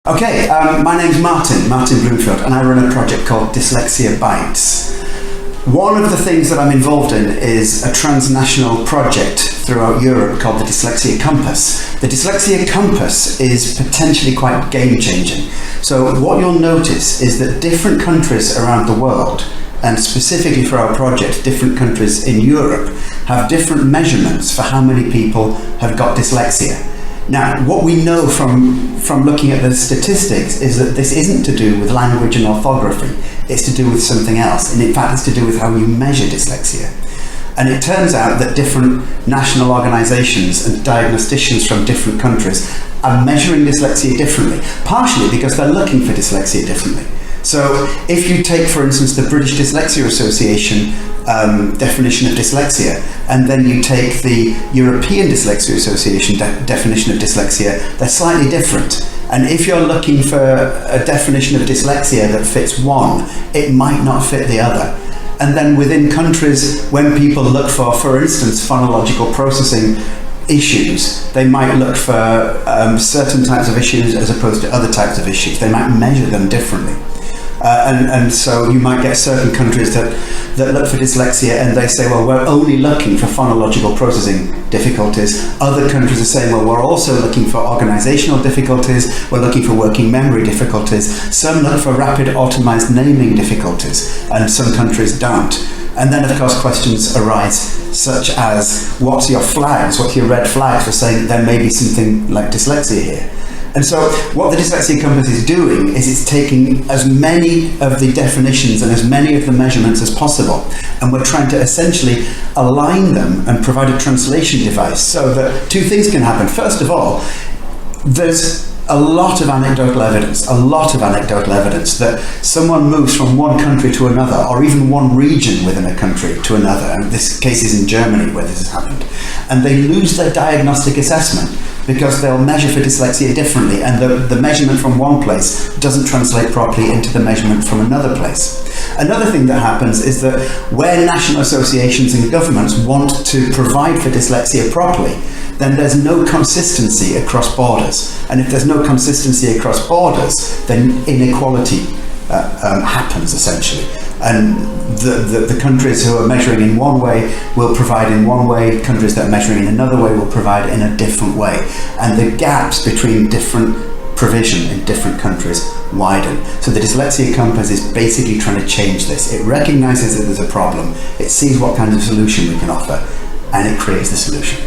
Okay, my name's Martin Bloomfield, and I run a project called Dyslexia Bytes. One of the things that I'm involved in is a transnational project throughout Europe called the Dyslexia Compass. The Dyslexia Compass is potentially quite game-changing. So what you'll notice is that different countries around the world, and specifically for our project, different countries in Europe, have different measurements for how many people have got dyslexia. Now, what we know from looking at the statistics is that this isn't to do with language and orthography, it's to do with something else, and in fact it's to do with how you measure dyslexia. And it turns out that different national organisations and diagnosticians from different countries are measuring dyslexia differently, partially because they're looking for dyslexia differently. So if you take, for instance, the British Dyslexia Association definition of dyslexia, and then you take the European Dyslexia Association definition of dyslexia, they're slightly different. And if you're looking for a definition of dyslexia that fits one, it might not fit the other. And then within countries, when people look for instance, phonological processing issues, they might look for certain types of issues as opposed to other types of issues. They might measure them differently. And so you might get certain countries that look for dyslexia and they say, well, we're only looking for phonological processing difficulties. Other countries are saying, well, we're also looking for organizational difficulties, we're looking for working memory difficulties. Some look for rapid automized naming difficulties, and some countries don't. And then, of course, questions arise such as, what's your flags, what's your red flags for saying that there may be something like dyslexia here? And so what the Dyslexia Compass is doing is it's taking as many of the definitions and as many of the measurements as possible, and we're trying to essentially align them and provide a translation device so that two things can happen. First of all, there's a lot of anecdotal evidence that someone moves from one country to another, or even one region within a country to another, and this case is in Germany where this has happened, and they lose their diagnostic assessment because they'll measure for dyslexia differently, and the measurement from one place doesn't translate properly into the measurement from another place. Another thing that happens is that where national associations and governments want to provide for dyslexia properly, then there's no consistency across borders. And if there's no consistency across borders, then inequality happens, essentially. And the countries who are measuring in one way will provide in one way, countries that are measuring in another way will provide in a different way. And the gaps between different provision in different countries widen. So the Dyslexia Compass is basically trying to change this. It recognises that there's a problem, it sees what kind of solution we can offer, and it creates the solution.